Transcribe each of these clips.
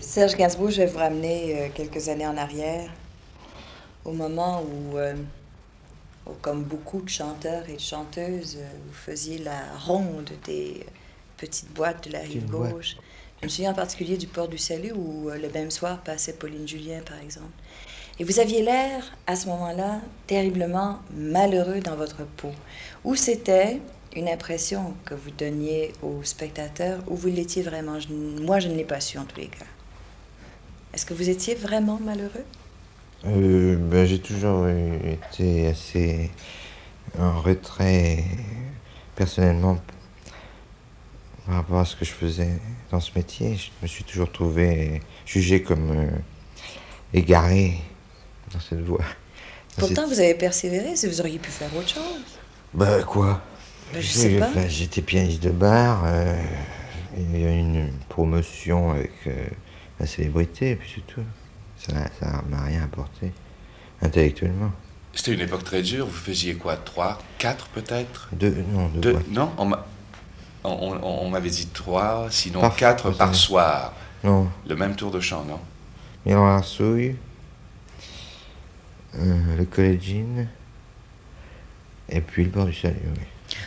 Serge Gainsbourg, je vais vous ramener quelques années en arrière, au moment où, comme beaucoup de chanteurs et de chanteuses, vous faisiez la ronde des petites boîtes de la rive Petite boîte. gauche. Je me souviens en particulier du Port du Salut où le même soir passait Pauline Julien, par exemple. Et vous aviez l'air, à ce moment-là, terriblement malheureux dans votre peau. Ou c'était une impression que vous donniez aux spectateurs, ou vous l'étiez vraiment. Moi, je ne l'ai pas su en tous les cas. Est-ce que vous étiez vraiment malheureux? J'ai toujours été assez en retrait personnellement par rapport à ce que je faisais dans ce métier. Je me suis toujours trouvé jugé comme égaré dans cette voie. Pourtant, vous avez persévéré, si vous auriez pu faire autre chose. Bah quoi? Ben, je sais pas. J'étais pianiste de bar, il y a eu une promotion avec la célébrité, et puis c'est tout. Ça m'a rien apporté, intellectuellement. C'était une époque très dure. Vous faisiez quoi? 3, 4 peut-être? Deux Deux? boîtes. Non, on m'avait dit 3, sinon Par- 4 par par- soir. Non, Le même tour de chant, non? Milan Arsouille, le Collegine, et puis le Port du Salut, oui.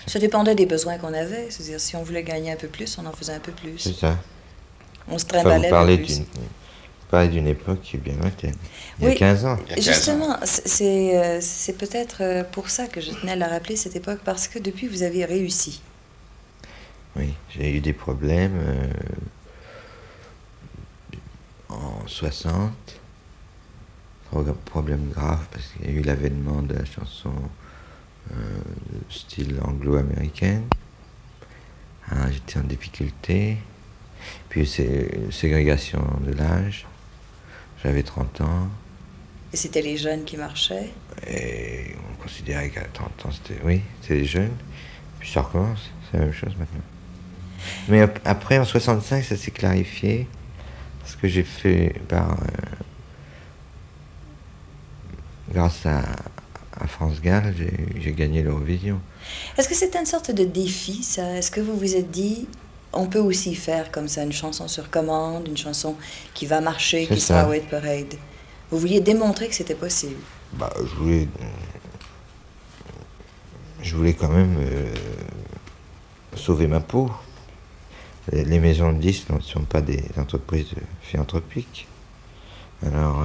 Ça dépendait des besoins qu'on avait. C'est-à-dire, si on voulait gagner un peu plus, on en faisait un peu plus. C'est ça. On se Enfin, trimballait un peu plus. vous parlez d'une époque qui est bien lointaine. Il y a Oui. 15 ans. Il y a 15 ans. Justement, c'est peut-être pour ça que je tenais à la rappeler, cette époque, parce que depuis, vous avez réussi. Oui, j'ai eu des problèmes en 60. Problème grave parce qu'il y a eu l'avènement de la chanson style anglo-américaine. Ah, j'étais en difficulté. Puis c'est ségrégation de l'âge. J'avais 30 ans. Et c'était les jeunes qui marchaient. Et on considérait qu'à 30 ans, c'était les jeunes. Puis ça recommence, c'est la même chose maintenant. Mais après, en 65, ça s'est clarifié. Ce que j'ai fait grâce à France Gall, j'ai gagné l'Eurovision. Est-ce que c'était une sorte de défi, ça? Est-ce que vous vous êtes dit, on peut aussi faire comme ça une chanson sur commande, une chanson qui va marcher, C'est qui ça. sera au Hit Parade? Vous vouliez démontrer que c'était possible. Bah, je voulais quand même sauver ma peau. Les maisons de disques ne sont pas des entreprises philanthropiques. Alors,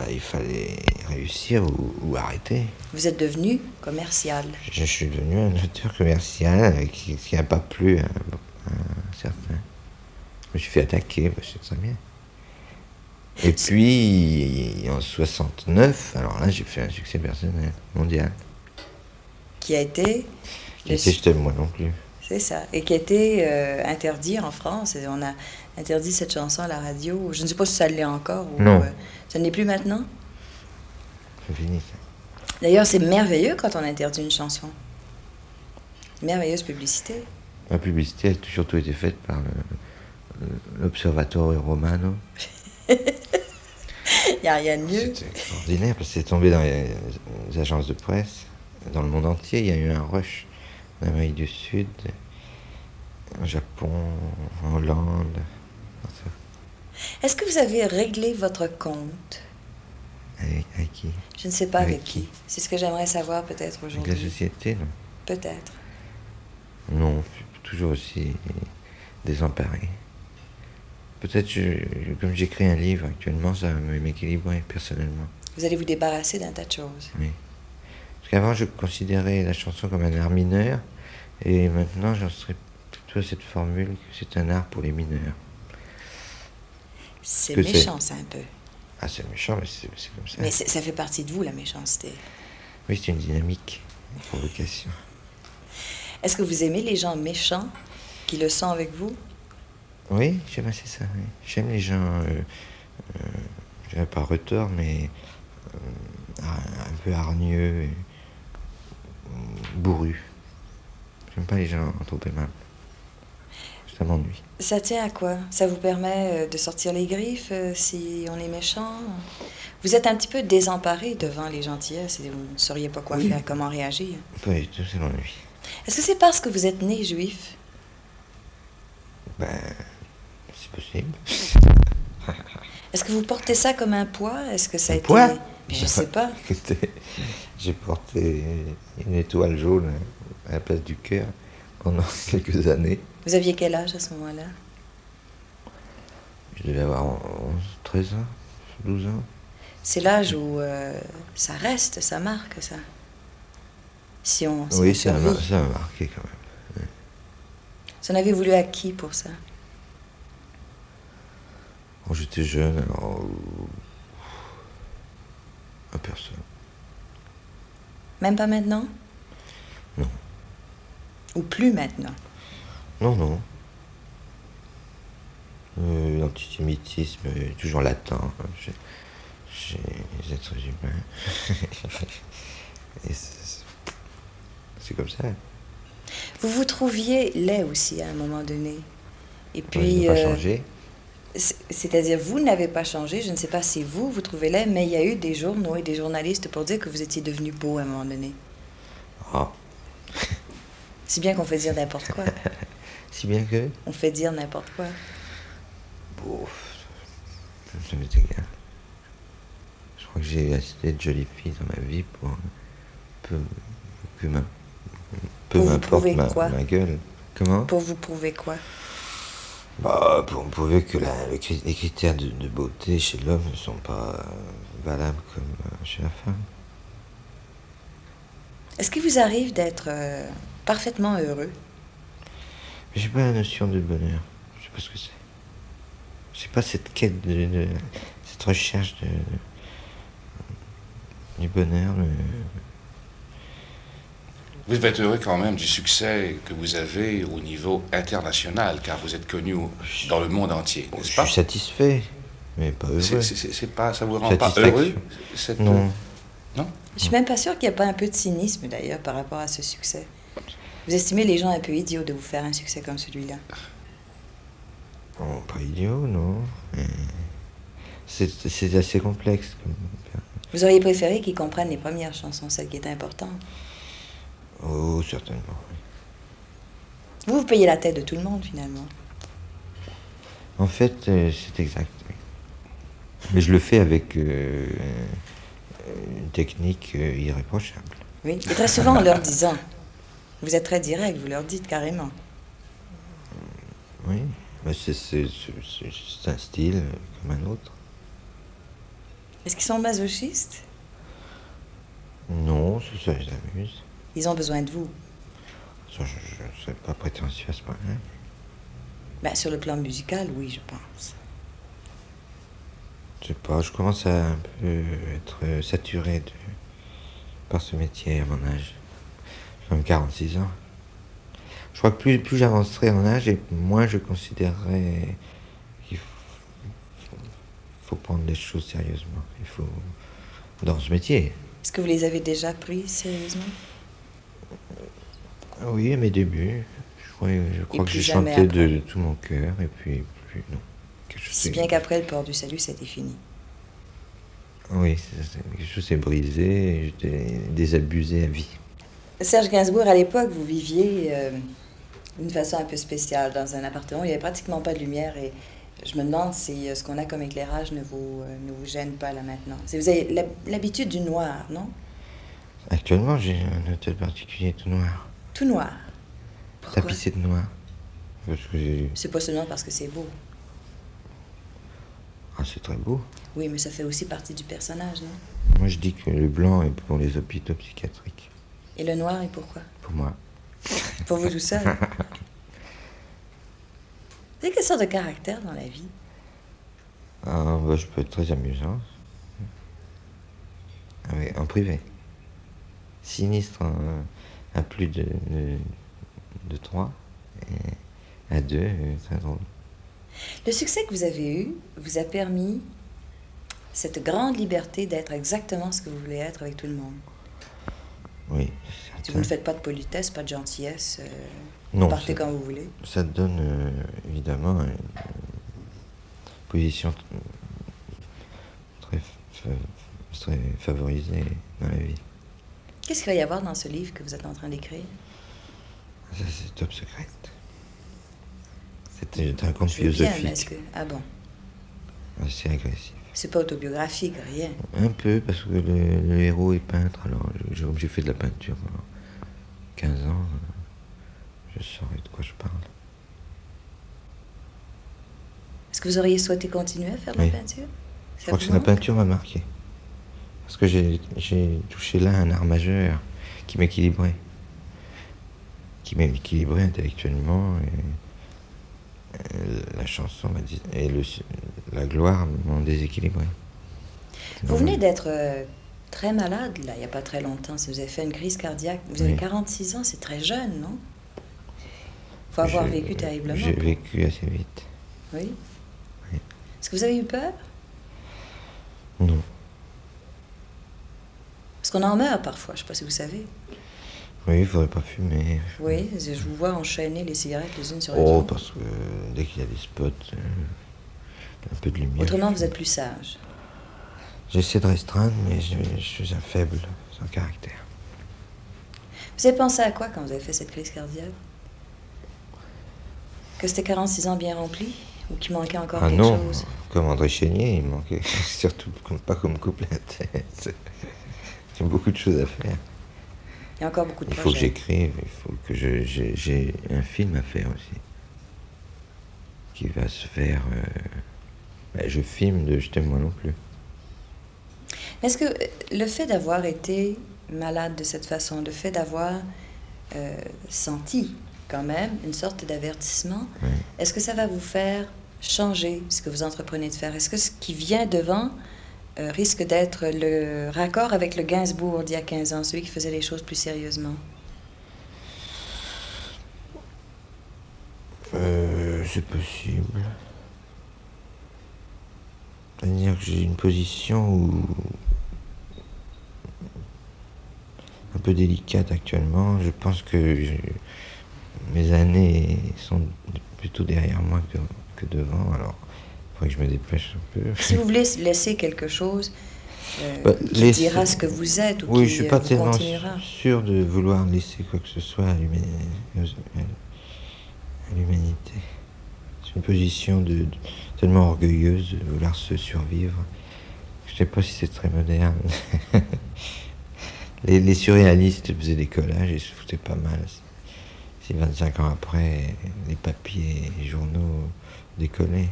il fallait réussir ou arrêter. Vous êtes devenu commercial. Je suis devenu un auteur commercial qui n'a pas plu à certains. Je me suis fait attaquer, c'est très bien. Et puis, en 69, alors là, j'ai fait un succès personnel, mondial. Qui a été... Qui était Je t'aime moi non plus. C'est ça. Et qui a été interdit en France. Et on a interdit cette chanson à la radio. Je ne sais pas si ça l'est encore. Ou, Non. ça ne l'est plus maintenant. C'est fini ça. D'ailleurs, c'est merveilleux quand on interdit une chanson. Merveilleuse publicité. La publicité a surtout été faite par l'Observatore Romano. Il n'y a rien de mieux. C'était extraordinaire parce que c'est tombé dans les agences de presse. Dans le monde entier, il y a eu un rush. En Amérique du Sud, au Japon, en Hollande. Est-ce que vous avez réglé votre compte? Avec qui? Je ne sais pas avec Avec qui. qui? C'est ce que j'aimerais savoir peut-être Avec aujourd'hui. la société, non? Peut-être. Non, je suis toujours aussi désemparé. Peut-être, comme j'écris un livre actuellement, ça va m'équilibrer personnellement. Vous allez vous débarrasser d'un tas de choses. Oui. Parce qu'avant, je considérais la chanson comme un art mineur, et maintenant, j'en serais plutôt à cette formule que c'est un art pour les mineurs. C'est Que méchant, ça, un peu. Ah, c'est méchant, mais c'est comme ça. Mais ça fait partie de vous, la méchanceté. Oui, c'est une dynamique, une provocation. Est-ce que vous aimez les gens méchants qui le sont avec vous? Oui, j'aime assez ça, oui. J'aime les gens, je dirais pas retors, mais un peu hargneux, et, bourrus. J'aime pas les gens trop aimables. Ça m'ennuie. Ça tient à quoi? Ça vous permet de sortir les griffes si on est méchant? Vous êtes un petit peu désemparé devant les gentillesses et vous ne sauriez pas quoi faire, comment réagir. Pas du tout, c'est l'ennui. Est-ce que c'est parce que vous êtes né juif? Ben, c'est possible. Est-ce que vous portez ça comme un poids? Est-ce que ça a été... Poids? Mais je sais pas. Écoutez, j'ai porté une étoile jaune à la place du cœur pendant quelques années. Vous aviez quel âge à ce moment-là? Je devais avoir 11, 13 ans, 12 ans. C'est l'âge où ça reste, ça marque, ça. Si on Oui, ça survit. m'a marqué quand même. Vous en avez voulu à qui pour ça? Quand j'étais jeune, alors. À personne. Même pas maintenant? Non. Ou plus maintenant? Non, non. L'antisémitisme est toujours latent chez les êtres humains. Et c'est comme ça. Vous vous trouviez laid aussi à un moment donné. Et Ils puis, n'ont pas changé. c'est-à-dire, vous n'avez pas changé, je ne sais pas si vous trouvez laid, mais il y a eu des journaux et des journalistes pour dire que vous étiez devenu beau à un moment donné. Ah, Si bien qu'on fait dire n'importe quoi. si bien que. On fait dire n'importe quoi. Bon, ça m'est égal. Je crois que j'ai assez de jolies filles dans ma vie pour peu, que ma- peu Pour vous m'importe prouver quoi? ma gueule. Comment? Pour vous prouver quoi? Bah, pour prouver que les critères de beauté chez l'homme ne sont pas valables comme chez la femme. Est-ce qu'il vous arrive d'être parfaitement heureux? Mais j'ai pas la notion de bonheur. Je sais pas ce que c'est. J'ai pas cette quête cette recherche du bonheur. Vous devez être heureux quand même du succès que vous avez au niveau international, car vous êtes connu dans le monde entier, Je n'est-ce pas? suis satisfait, mais pas heureux. C'est pas, ça vous rend pas Satisfaction. heureux cette... Non. Non? Je suis même pas sûre qu'il n'y a pas un peu de cynisme d'ailleurs par rapport à ce succès. Vous estimez les gens un peu idiots de vous faire un succès comme celui-là? Oh, pas idiot, non. Mais c'est assez complexe. Vous auriez préféré qu'ils comprennent les premières chansons, celles qui étaient importantes. Oh, certainement. Oui. Vous payez la tête de tout le monde finalement. En fait, c'est exact. Oui. Mais je le fais avec une technique irréprochable. Oui, et très souvent en leur disant. Vous êtes très direct, vous leur dites carrément. Oui, mais c'est un style comme un autre. Est-ce qu'ils sont masochistes? Non, ça les amuse. Ils ont besoin de vous. Ça, je ne serais pas prétentieux à ce point-là. Ben, sur le plan musical, oui, je pense. Je sais pas, je commence à un peu être saturé par ce métier à mon âge. J'ai 46 ans. Je crois que plus j'avancerai en âge et moins je considérerai qu'il faut prendre les choses sérieusement. Il faut, dans ce métier. Est-ce que vous les avez déjà pris sérieusement? Oui, à mes débuts. Je crois que plus j'ai jamais chanté après. de tout mon cœur et puis non. Si bien qu'après le port du salut, c'était fini. Oui, quelque chose s'est brisé et j'étais désabusé à vie. Serge Gainsbourg, à l'époque, vous viviez d'une façon un peu spéciale dans un appartement. Il n'y avait pratiquement pas de lumière et je me demande si ce qu'on a comme éclairage ne vous gêne pas là maintenant. Vous avez l'habitude du noir, non? Actuellement, j'ai un hôtel particulier tout noir. Tout noir. Pourquoi? Tapissé de noir. Parce que C'est pas seulement parce que c'est beau. Ah, c'est très beau. Oui, mais ça fait aussi partie du personnage, non? Moi, je dis que le blanc est pour les hôpitaux psychiatriques. Et le noir est pourquoi? Pour moi. Pour vous tout seul. Vous avez quelle sorte de caractère dans la vie? Ah, bah, je peux être très amusant. Ah oui, en privé. Sinistre à plus de 3. Et à 2, très drôle. Le succès que vous avez eu vous a permis cette grande liberté d'être exactement ce que vous voulez être avec tout le monde. Oui, Si vous ne faites pas de politesse, pas de gentillesse, non, vous partez quand vous voulez. Ça te donne évidemment une position très favorisée dans la vie. Qu'est-ce qu'il va y avoir dans ce livre que vous êtes en train d'écrire? Ça, c'est top secret. C'était un conte Je veux bien, mais est-ce philosophique, que... Ah bon, assez agressif. c'est pas autobiographique, rien. Un peu, parce que le héros est peintre, alors j'ai fait de la peinture pendant 15 ans, je saurais de quoi je parle. Est-ce que vous auriez souhaité continuer à faire de la Oui. peinture? Je crois que la peinture m'a marqué. Parce que j'ai touché là un art majeur qui m'équilibrait. Qui m'équilibrait intellectuellement. Et la chanson et la gloire m'ont déséquilibré. Vous venez d'être très malade, là, il n'y a pas très longtemps. Si vous avez fait une crise cardiaque, vous avez Oui. 46 ans, c'est très jeune, non? Il faut avoir vécu terriblement. J'ai vécu assez vite. Oui? Oui. Est-ce que vous avez eu peur? Non. Parce qu'on en meurt parfois, je ne sais pas si vous savez. Oui, il ne faudrait pas fumer. Oui, je vous vois enchaîner les cigarettes les unes sur les Oh, autres. parce que dès qu'il y a des spots, un peu de lumière. Autrement, vous êtes plus sage. J'essaie de restreindre, mais je suis un faible, sans caractère. Vous avez pensé à quoi quand vous avez fait cette crise cardiaque? Que c'était 46 ans bien remplis? Ou qu'il manquait encore Ah quelque non, chose? comme André Chénier, il manquait surtout pas comme couplette. J'ai beaucoup de choses à faire. Il y a encore beaucoup de Il faut que projets. j'écrive, il faut que j'ai un film à faire aussi. Qui va se faire... je filme de Je t'aime moi non plus. Est-ce que le fait d'avoir été malade de cette façon, le fait d'avoir senti quand même une sorte d'avertissement, Oui. est-ce que ça va vous faire changer ce que vous entreprenez de faire? Est-ce que ce qui vient devant risque d'être le raccord avec le Gainsbourg d'il y a 15 ans, celui qui faisait les choses plus sérieusement? C'est possible. C'est-à-dire que j'ai une position un peu délicate actuellement. Je pense que mes années sont plutôt derrière moi que devant. Alors, il faudrait que je me dépêche un peu. Si vous voulez laisser quelque chose qui laisser- dira ce que vous êtes ou Oui, qui je suis pas vous tellement continuera. sûr de vouloir laisser quoi que ce soit à l'humanité. C'est une position tellement orgueilleuse de vouloir se survivre. Je sais pas si c'est très moderne. Les surréalistes faisaient des collages et se foutaient pas mal. Si 25 ans après, les papiers et les journaux décollaient.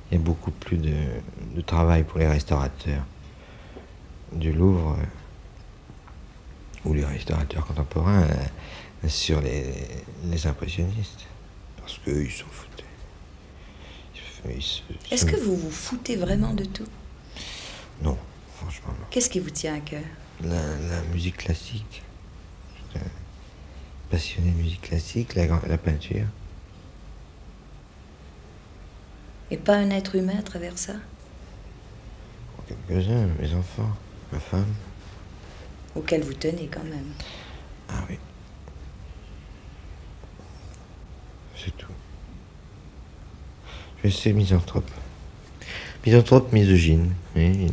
Il y a beaucoup plus de travail pour les restaurateurs du Louvre ou les restaurateurs contemporains sur les impressionnistes. Parce qu'eux, ils s'en foutaient. Est-ce que vous vous foutez vraiment de tout? Non, franchement non. Qu'est-ce qui vous tient à cœur? La musique classique. Je suis un passionné de musique classique, la peinture. Et pas un être humain à travers ça? Quelques-uns, mes enfants, ma femme. Auquel vous tenez quand même. Ah oui. C'est tout. Je suis misanthrope. Misanthrope, misogyne. Oui.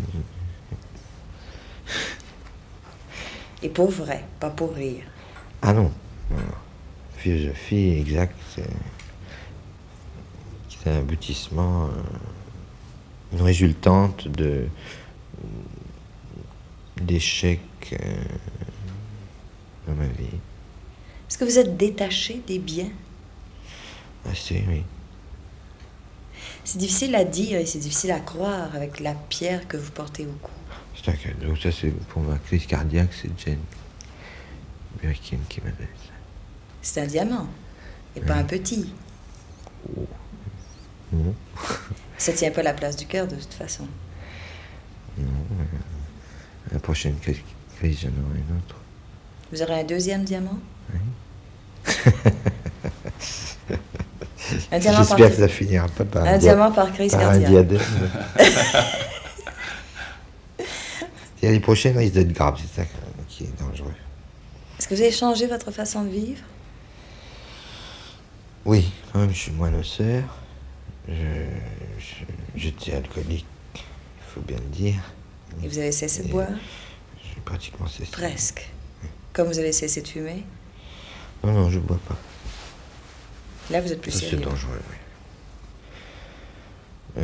Et pour vrai, pas pour rire. Ah non. Non. Philosophie exacte, c'est un aboutissement, une résultante d'échecs dans ma vie. Est-ce que vous êtes détaché des biens? Assez, oui. C'est difficile à dire et c'est difficile à croire avec la pierre que vous portez au cou. C'est un cadeau. Ça, c'est pour ma crise cardiaque, c'est Jane Birkin qui m'a donné ça. C'est un diamant, et pas un petit. Oh. Non. Ça tient pas la place du cœur de toute façon. Non. La prochaine crise, j'en aurai une autre. Vous aurez un deuxième diamant? Oui. Un diamant par J'espère que ça finira pas par un diamant par crise par un cardiaque. diadème. L'année prochaine risque d'être grave, c'est ça qui est dangereux. Est-ce que vous avez changé votre façon de vivre? Oui, quand même, je suis moins noceur. J'étais alcoolique, il faut bien le dire. Et vous avez cessé de Et boire? J'ai pratiquement cessé. Presque. Comme vous avez cessé de fumer? Non, je bois pas. Là, vous êtes plus Ça, c'est sérieux. dangereux, oui.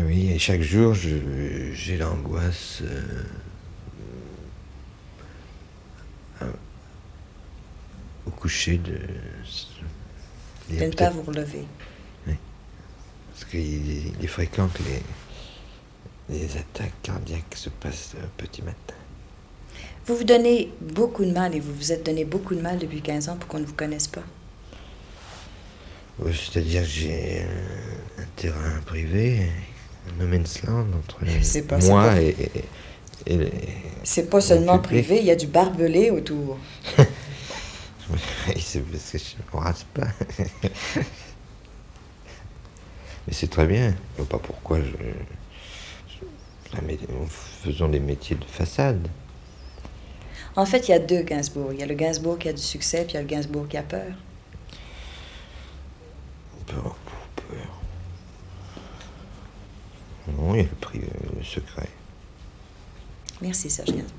Oui, et chaque jour, j'ai l'angoisse au coucher il y De a ne pas peut-être- vous relever. Parce qu'il est fréquent que les attaques cardiaques se passent petit matin. Vous vous donnez beaucoup de mal et vous vous êtes donné beaucoup de mal depuis 15 ans pour qu'on ne vous connaisse pas. Ouais, c'est-à-dire que j'ai un terrain privé, un no man's land entre C'est pas- moi c'est et les- C'est pas le seulement public. privé, il y a du barbelé autour. Oui, c'est parce que je ne rase pas. Mais c'est très bien. Je ne vois pas pourquoi faisons des métiers de façade. En fait, il y a deux Gainsbourg. Il y a le Gainsbourg qui a du succès, puis il y a le Gainsbourg qui a peur. Peur. Non, il y a le secret. Merci, Serge Gainsbourg.